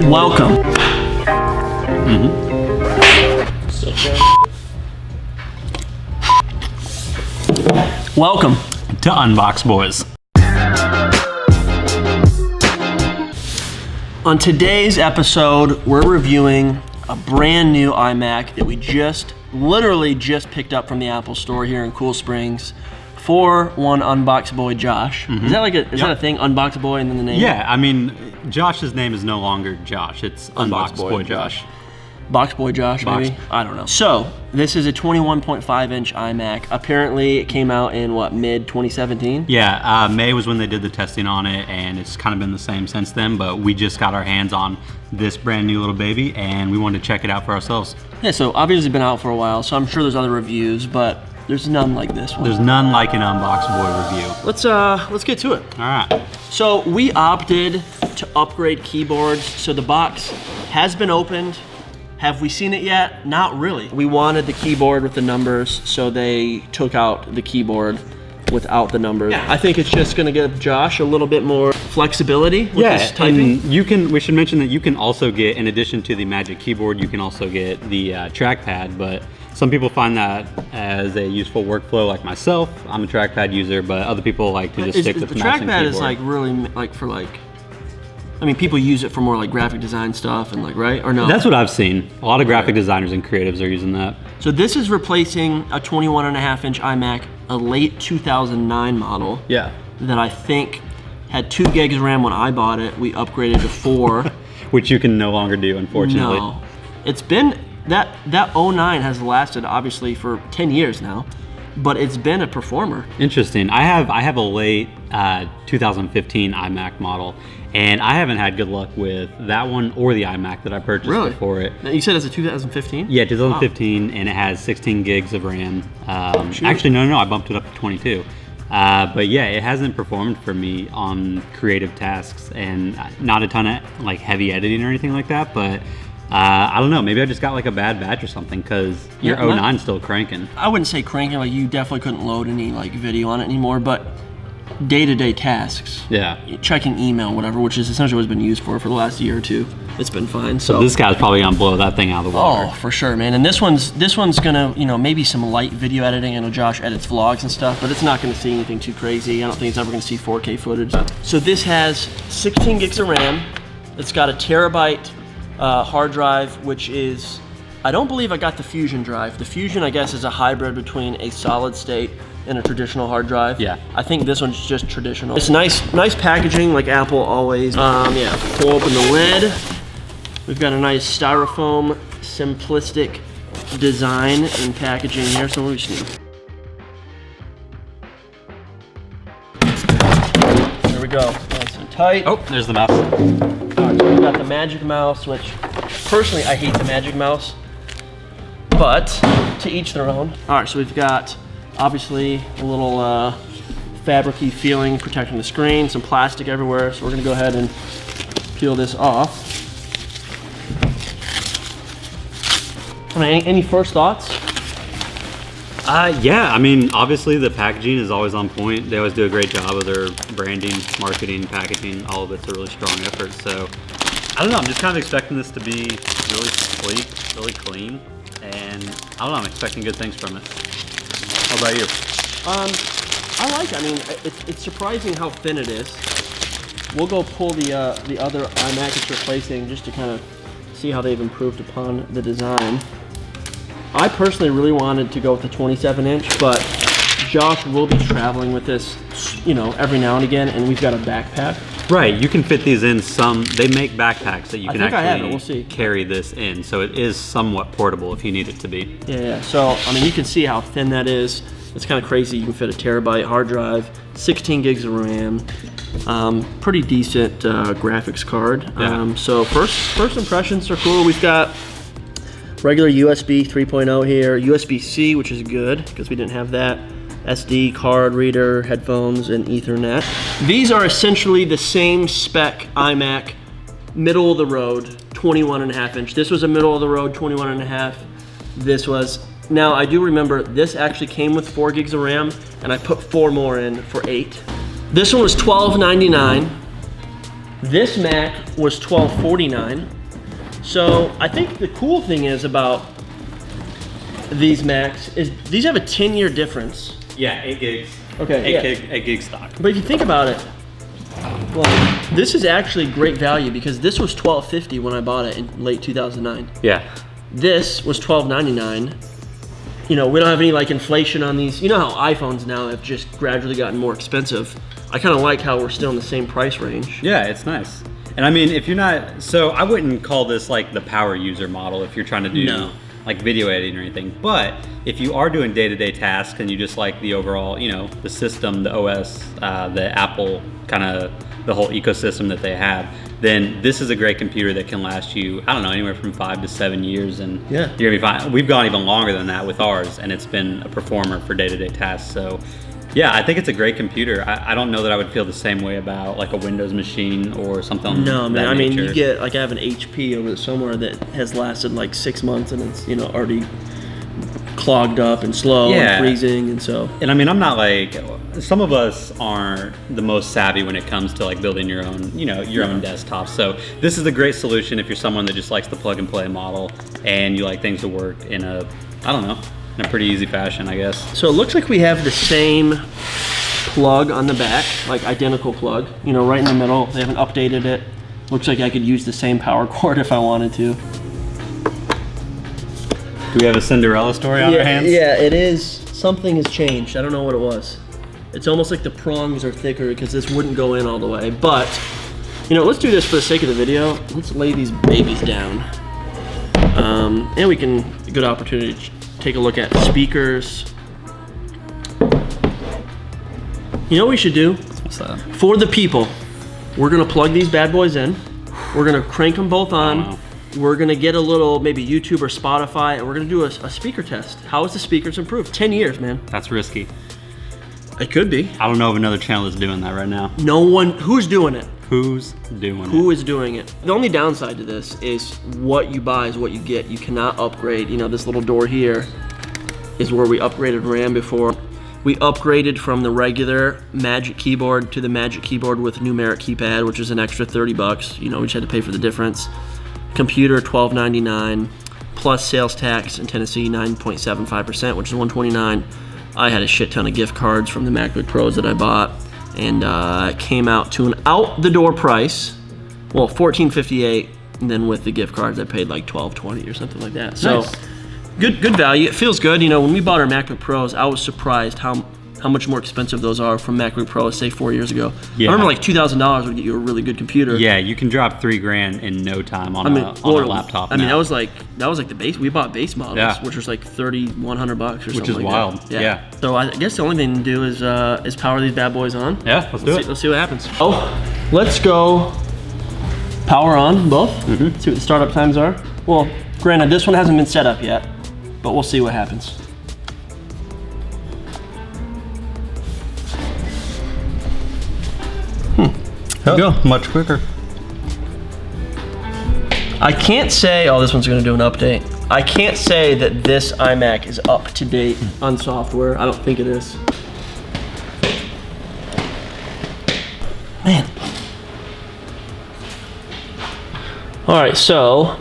Welcome. Welcome to Unbox Boys. On today's episode, we're reviewing a brand new iMac that we literally just picked up from the Apple Store here in Cool Springs for one Unbox Boy Josh. Is that like is that a thing? Unbox Boy and then the name? Yeah, I mean, Josh's name is no longer Josh. It's Unbox Boy Josh. Box Boy Josh, maybe? I don't know. So, this is a 21.5-inch iMac. Apparently, it came out in, mid-2017? Yeah, May was when they did the testing on it, and it's kind of been the same since then, but we just got our hands on this brand new little baby, and we wanted to check it out for ourselves. Yeah, so obviously it's been out for a while, so I'm sure there's other reviews, but there's none like this one. There's none like an Unbox Boy review. Let's get to it. All right. So, we opted to upgrade keyboards, so the box has been opened. Have we seen it yet? Not really. We wanted the keyboard with the numbers, so they took out the keyboard without the numbers. Yeah. I think it's just gonna give Josh a little bit more flexibility with his typing. And we should mention that you can also get, in addition to the Magic Keyboard, you can also get the trackpad, but some people find that as a useful workflow, like myself. I'm a trackpad user, but other people like to just stick with the mouse and keyboard. The trackpad is like really like for like, I mean, people use it for more like graphic design stuff and like, right? Or no? That's what I've seen. A lot of graphic designers and creatives are using that. So this is replacing a 21.5-inch iMac, a late 2009 model. Yeah. That I think had 2 gigs of RAM when I bought it. We upgraded to 4. Which you can no longer do, unfortunately. No. It's been, that 09 has lasted obviously for 10 years now, but it's been a performer. Interesting. I have a late 2015 iMac model, and I haven't had good luck with that one or the iMac that I purchased before it. You said it's a 2015? Yeah, 2015, and it has 16 gigs of RAM. Actually, no, I bumped it up to 22. But yeah, it hasn't performed for me on creative tasks, and not a ton of like heavy editing or anything like that, but I don't know, maybe I just got like a bad batch or something, because your 09's still cranking. I wouldn't say cranking, like you definitely couldn't load any like video on it anymore, but day-to-day tasks. Yeah. Checking email, whatever, which is essentially what it's been used for the last year or two. It's been fine. So this guy's probably gonna blow that thing out of the water. Oh, for sure, man. And this one's gonna, maybe some light video editing. I know Josh edits vlogs and stuff, but it's not gonna see anything too crazy. I don't think it's ever gonna see 4K footage. So this has 16 gigs of RAM. It's got a terabyte hard drive, which is, I don't believe I got the Fusion drive. The Fusion, I guess, is a hybrid between a solid state and a traditional hard drive. Yeah. I think this one's just traditional. It's nice packaging, like Apple always. Yeah, pull open the lid. We've got a nice styrofoam, simplistic design and packaging here. So we just need. There we go, nice and tight. Oh, there's the mouse. All right, so we've got the Magic Mouse, which personally I hate the Magic Mouse, but to each their own. All right, so we've got obviously a little fabric-y feeling protecting the screen, some plastic everywhere, so we're gonna go ahead and peel this off. I mean, any first thoughts? Yeah, I mean, obviously the packaging is always on point. They always do a great job of their branding, marketing, packaging. All of it's a really strong effort. So, I don't know, I'm just kind of expecting this to be really sleek, really clean, and I don't know, I'm expecting good things from it. How about you? I like it. I mean, it's surprising how thin it is. We'll go pull the other iMac it's replacing just to kind of see how they've improved upon the design. I personally really wanted to go with the 27-inch, but Josh will be traveling with this, every now and again, and we've got a backpack. Right, you can fit these in they make backpacks that you can actually we'll see. Carry this in, so it is somewhat portable if you need it to be. Yeah, so, I mean, you can see how thin that is. It's kind of crazy. You can fit a terabyte hard drive, 16 gigs of RAM, pretty decent graphics card. Yeah. So first impressions are cool. We've got regular USB 3.0 here, USB-C, which is good because we didn't have that, SD card reader, headphones, and Ethernet. These are essentially the same spec iMac, middle of the road, 21.5-inch. This was a middle of the road 21.5. This was, now I do remember this actually came with 4 gigs of RAM, and I put 4 more in for 8. This one was $12.99. This Mac was $1249. So I think the cool thing is about these Macs is these have a 10-year difference. Yeah, 8 gigs. Okay, 8 gig stock. But if you think about it, well, this is actually great value because this was $1250 when I bought it in late 2009. Yeah. This was $1299. You know, we don't have any like inflation on these. You know how iPhones now have just gradually gotten more expensive. I kind of like how we're still in the same price range. Yeah, it's nice. And I mean, if you're not, so I wouldn't call this like the power user model if you're trying to do like video editing or anything. But if you are doing day-to-day tasks and you just like the overall, you know, the system, the OS, the Apple kind of the whole ecosystem that they have, then this is a great computer that can last you, I don't know, anywhere from 5 to 7 years, and yeah, you're gonna be fine. We've gone even longer than that with ours, and it's been a performer for day-to-day tasks. So yeah, I think it's a great computer. I don't know that I would feel the same way about like a Windows machine or something. No, man. I mean, nature. you get like I have an HP over somewhere that has lasted like 6 months, and it's, you know, already clogged up and slow and freezing, and so. And I mean, I'm not like, some of us aren't the most savvy when it comes to like building your own, you know, your own desktop. So this is a great solution if you're someone that just likes the plug and play model and you like things to work in a, I don't know, in a pretty easy fashion, I guess. So it looks like we have the same plug on the back, like identical plug, you know, right in the middle. They haven't updated it. Looks like I could use the same power cord if I wanted to. Do we have a Cinderella story on our hands? Yeah, it is. Something has changed. I don't know what it was. It's almost like the prongs are thicker because this wouldn't go in all the way. But, you know, let's do this for the sake of the video. Let's lay these babies down. And we can, a good opportunity to take a look at speakers. You know what we should do? What's that? For the people, we're gonna plug these bad boys in. We're gonna crank them both on. We're gonna get a little, maybe YouTube or Spotify, and we're gonna do a speaker test. How has the speakers improved? 10 years, man. That's risky. It could be. I don't know of another channel that's doing that right now. No one, who's doing it? Who's doing it? Who is doing it? The only downside to this is what you buy is what you get. You cannot upgrade. You know, this little door here is where we upgraded RAM before. We upgraded from the regular Magic Keyboard to the Magic Keyboard with numeric keypad, which is an extra 30 bucks. You know, we just had to pay for the difference. Computer, $12.99, plus sales tax in Tennessee, 9.75%, which is $129. I had a shit ton of gift cards from the MacBook Pros that I bought, and it came out to an out-the-door price, well, $14.58, and then with the gift cards, I paid like $12.20 or something like that. So, nice. Good value. It feels good. You know, when we bought our MacBook Pros, I was surprised how much more expensive those are from MacBook Pros, say 4 years ago. Yeah. I remember like $2,000 would get you a really good computer. Yeah, you can drop $3,000 in no time on a laptop. I mean, that was like the base. We bought base models, which was like $3,100 or something. Which is like wild. That. Yeah. So I guess the only thing to do is power these bad boys on. Yeah, let's do it. Let's see what happens. Oh, let's go power on both. See what the startup times are. Well, granted, this one hasn't been set up yet, but we'll see what happens. Go. Much quicker. I can't say, oh, this one's gonna do an update. I can't say that this iMac is up to date on software. I don't think it is. Man. All right, so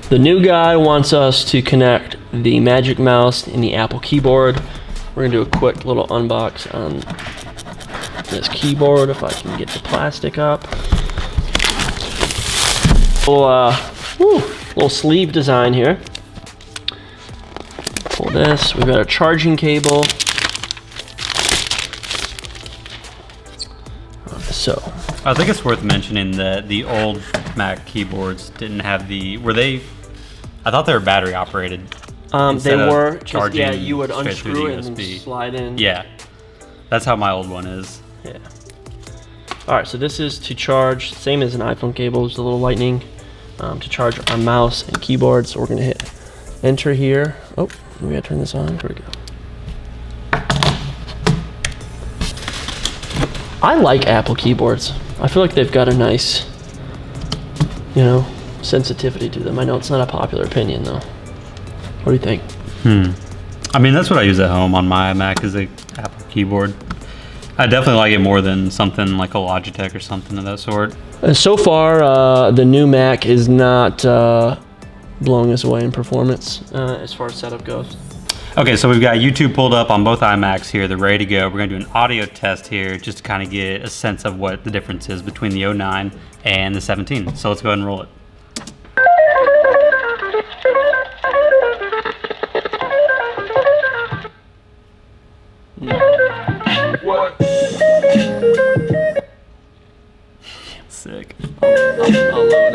the new guy wants us to connect the Magic Mouse and the Apple keyboard. We're gonna do a quick little unbox on this keyboard, if I can get the plastic up. Little sleeve design here. Pull this. We've got a charging cable. So I think it's worth mentioning that the old Mac keyboards didn't have the. Were they? I thought they were battery operated. They were. Just, yeah, charging you would straight through unscrew the it and USB. slide in. Yeah, that's how my old one is. Yeah. All right, so this is to charge, same as an iPhone cable, just a little lightning to charge our mouse and keyboard. So we're gonna hit enter here. Oh, we gotta turn this on. There we go. I like Apple keyboards. I feel like they've got a nice, you know, sensitivity to them. I know it's not a popular opinion though. What do you think? I mean, that's what I use at home on my Mac is a Apple keyboard. I definitely like it more than something like a Logitech or something of that sort. So far, the new Mac is not blowing us away in performance as far as setup goes. Okay, so we've got YouTube pulled up on both iMacs here. They're ready to go. We're going to do an audio test here just to kind of get a sense of what the difference is between the 09 and the 17. So let's go ahead and roll it. What? Sick. I'll load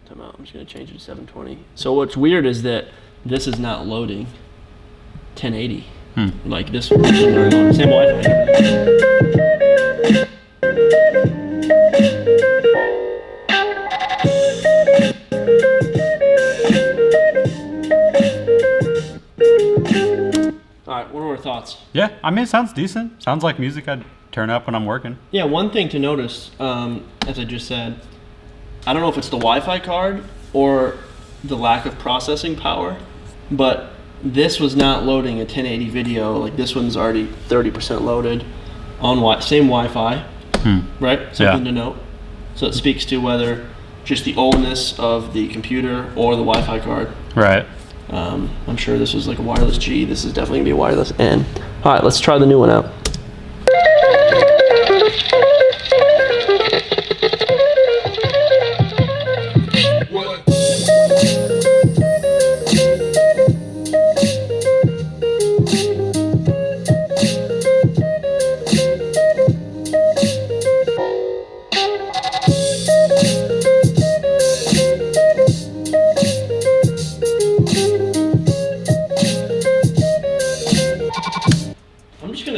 time out. I'm just going to change it to 720. So what's weird is that this is not loading 1080. Like this one. Same Wi-Fi. All right, what are our thoughts? Yeah, I mean, it sounds decent. Sounds like music I'd turn up when I'm working. Yeah, one thing to notice, as I just said, I don't know if it's the Wi-Fi card or the lack of processing power, but this was not loading a 1080 video. Like this one's already 30% loaded on same Wi-Fi, right? Something to note. So it speaks to whether just the oldness of the computer or the Wi-Fi card. Right. I'm sure this was like a wireless G. This is definitely gonna be a wireless N. All right, let's try the new one out.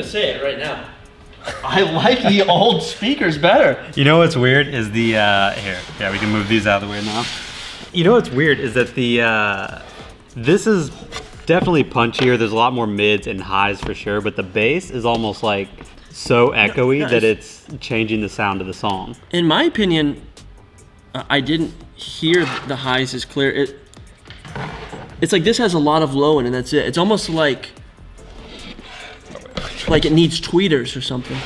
Say it right now. I like the old speakers better. You know what's weird is the here. Yeah, we can move these out of the way now. You know what's weird is that the this is definitely punchier. There's a lot more mids and highs for sure, but the bass is almost like so echoey that it's changing the sound of the song. In my opinion, I didn't hear the highs as clear. It's like this has a lot of low in it, and that's it. It's almost like it needs tweeters or something.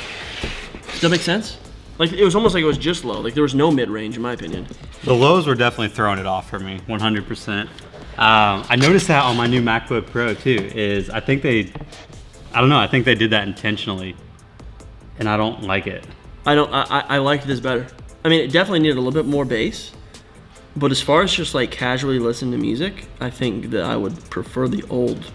Does that make sense? Like it was almost like it was just low. Like there was no mid-range in my opinion. The lows were definitely throwing it off for me, 100%. I noticed that on my new MacBook Pro too, I think they did that intentionally, and I don't like it. I liked this better. I mean, it definitely needed a little bit more bass, but as far as just like casually listening to music, I think that I would prefer the old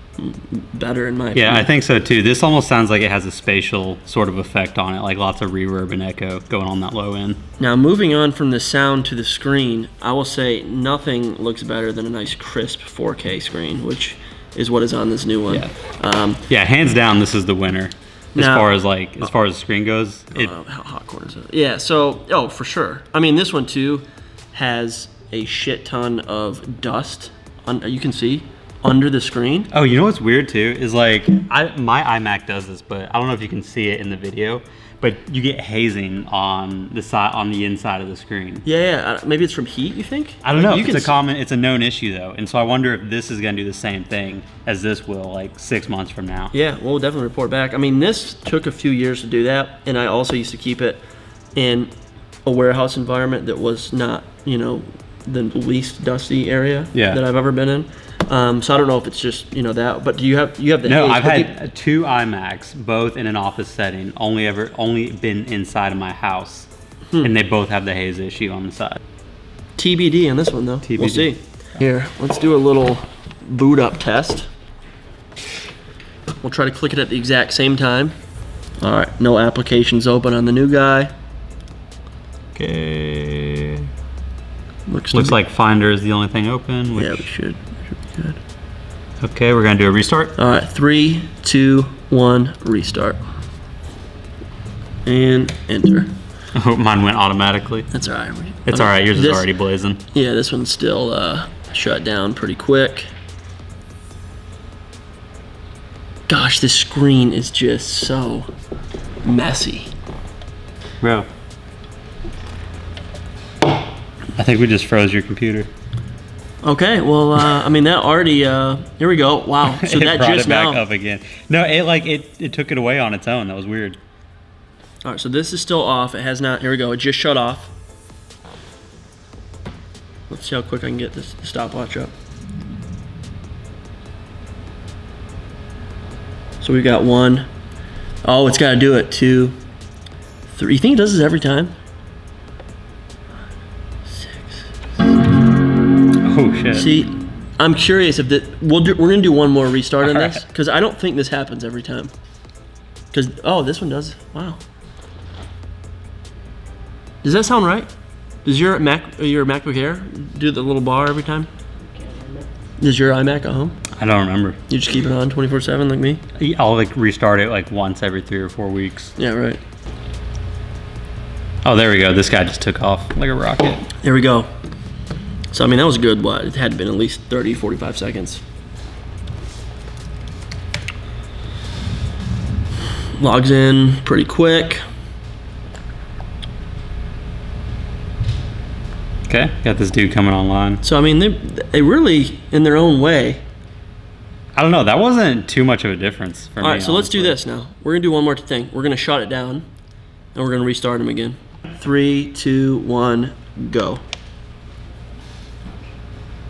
better in my opinion. Yeah, I think so too. This almost sounds like it has a spatial sort of effect on it, like lots of reverb and echo going on that low end. Now, moving on from the sound to the screen, I will say nothing looks better than a nice crisp 4K screen, which is what is on this new one. Yeah, hands down, this is the winner. As far as the screen goes, how hot corners is it? Yeah, so for sure. I mean, this one too has a shit ton of dust. You can see under the screen. Oh, you know what's weird too is like my iMac does this, but I don't know if you can see it in the video, but you get hazing on the side, on the inside of the screen. Yeah. Maybe it's from heat. You think? I don't know. It's a known issue though, and so I wonder if this is going to do the same thing as this will, like 6 months from now. Yeah, we'll definitely report back. I mean, this took a few years to do that, and I also used to keep it in a warehouse environment that was not, the least dusty area that I've ever been in. So I don't know if it's just that, but do you have the? No, I've had two iMacs, both in an office setting. Only been inside of my house, and they both have the haze issue on the side. TBD on this one though. TBD. We'll see. Here, let's do a little boot up test. We'll try to click it at the exact same time. All right, no applications open on the new guy. Okay. Looks like Finder is the only thing open. Yeah, we should be good. Okay, we're gonna do a restart. All right, 3, 2, 1, restart. And enter. Oh, mine went automatically. That's all right. It's all right. Yours is already blazing. Yeah, this one's still shut down pretty quick. Gosh, this screen is just so messy. Bro. I think we just froze your computer. Okay, well, I mean that already. Here we go. Wow. So It that brought just it back now. up again. No, it took it away on its own. That was weird. All right, so this is still off. It has not. Here we go. It just shut off. Let's see how quick I can get this stopwatch up. So we've got 1. Oh, it's got to do it. 2, 3. You think it does this every time? 6. Oh shit. See, I'm curious if we're gonna do one more restart on All this right. because I don't think this happens every time. Because this one does. Wow. Does that sound right? Does your MacBook Air do the little bar every time? Does your iMac at home? I don't remember. You just keep it on 24/7 like me? I'll like restart it like once every 3 or 4 weeks. Yeah, right. Oh, there we go. This guy just took off like a rocket. There we go. So I mean that was good. What? It had been at least 30, 45 seconds. Logs in pretty quick. Okay, got this dude coming online. So I mean they really, in their own way. I don't know. That wasn't too much of a difference for me. All right, so let's do honestly. this now. We're gonna do one more thing. We're gonna shut it down, and we're gonna restart them again. 3, 2, 1, go.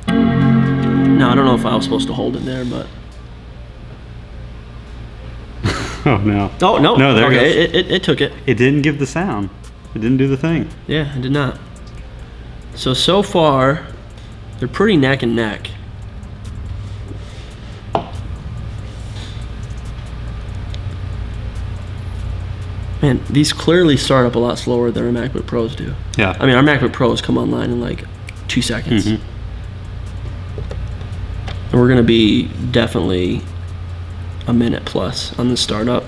Now I don't know if I was supposed to hold it there, but Oh no. oh no, No, there it okay, goes. it took it. It didn't give the sound. It didn't do the thing. Yeah, I did not. So far, they're pretty neck and neck. Man, these clearly start up a lot slower than our MacBook Pros do. Yeah. I mean, our MacBook Pros come online in like 2 seconds. Mhm. And we're gonna be definitely a minute plus on the startup.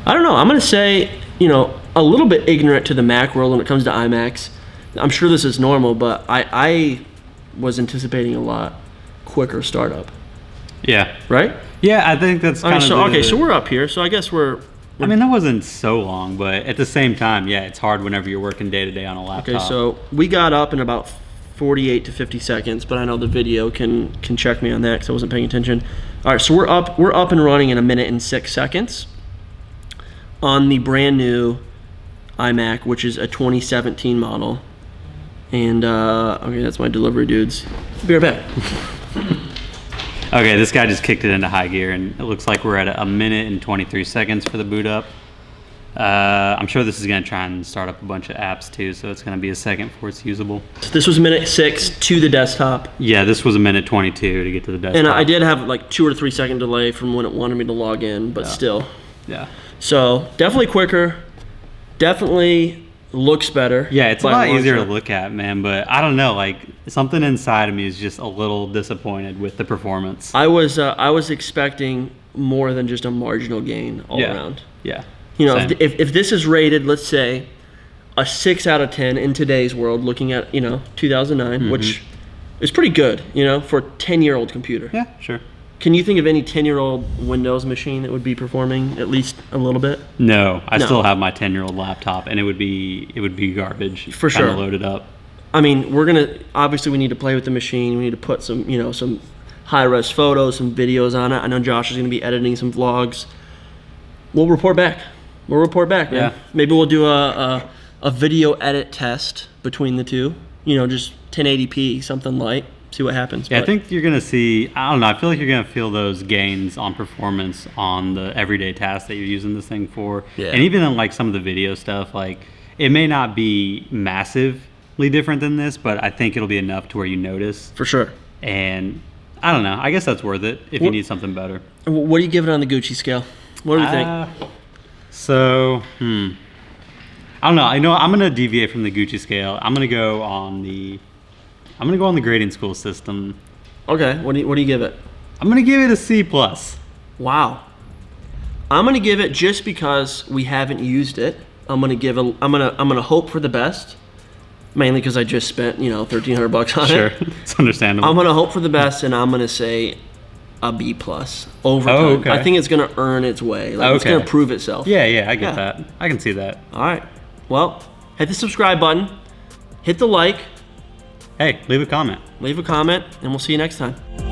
I don't know, I'm gonna say, a little bit ignorant to the Mac world when it comes to iMacs. I'm sure this is normal, but I was anticipating a lot quicker startup, Yeah. right? Yeah, I think that's All kind right, of so we're up here. So I guess we're I mean, that wasn't so long, but at the same time, yeah, it's hard whenever you're working day to day on a laptop. okay. So we got up in about 48 to 50 seconds, but I know the video can check me on that because I wasn't paying attention. All right, so we're up and running in 1 minute and 6 seconds on the brand new iMac, which is a 2017 model. And okay, that's my delivery dudes. Be right back. Okay, this guy just kicked it into high gear, and it looks like we're at 1 minute and 23 seconds for the boot up. I'm sure this is going to try and start up a bunch of apps too, so it's going to be a second before it's usable. This was 1 minute 6 to the desktop. Yeah, this was 1 minute 22 to get to the desktop. And I did have like 2 or 3 second delay from when it wanted me to log in, but still. Yeah. So definitely quicker. Definitely looks better. Yeah, it's a by lot long easier to shot. look at, man, but I don't know, like something inside of me is just a little disappointed with the performance. I was expecting more than just a marginal gain all Yeah. around. Yeah. If, Same. if this is rated, let's say, a 6 out of 10 in today's world, looking at 2009, which is pretty good, for a 10-year-old computer. Yeah, sure. Can you think of any 10-year-old Windows machine that would be performing at least a little bit? No, I No. still have my 10-year-old laptop, and it would be garbage. For kinda sure. loaded up. I mean, obviously we need to play with the machine. We need to put some high-res photos, some videos on it. I know Josh is going to be editing some vlogs. We'll report back. Man. Yeah. Maybe we'll do a video edit test between the two. Just 1080p, something light. See what happens. Yeah, But I think you're gonna see. I don't know. I feel like you're gonna feel those gains on performance on the everyday tasks that you're using this thing for, Yeah. and even in like some of the video stuff. Like, it may not be massively different than this, but I think it'll be enough to where you notice. for sure. And I don't know. I guess that's worth it if you need something better. What do you give it on the Gucci scale? What do we think? So, I don't know. I know I'm gonna deviate from the Gucci scale. I'm gonna go on the grading school system. Okay. What do you give it? I'm gonna give it a C plus. Wow. I'm gonna give it just because we haven't used it. I'm gonna hope for the best, mainly because I just spent $1,300 on Sure, it. it's understandable. I'm gonna hope for the best, and I'm gonna say a B plus over time. Oh, okay. I think it's gonna earn its way. It's Okay. gonna prove itself. Yeah, I get Yeah. that. I can see that. All right. Well, hit the subscribe button, hit the like, hey, leave a comment. Leave a comment, and we'll see you next time.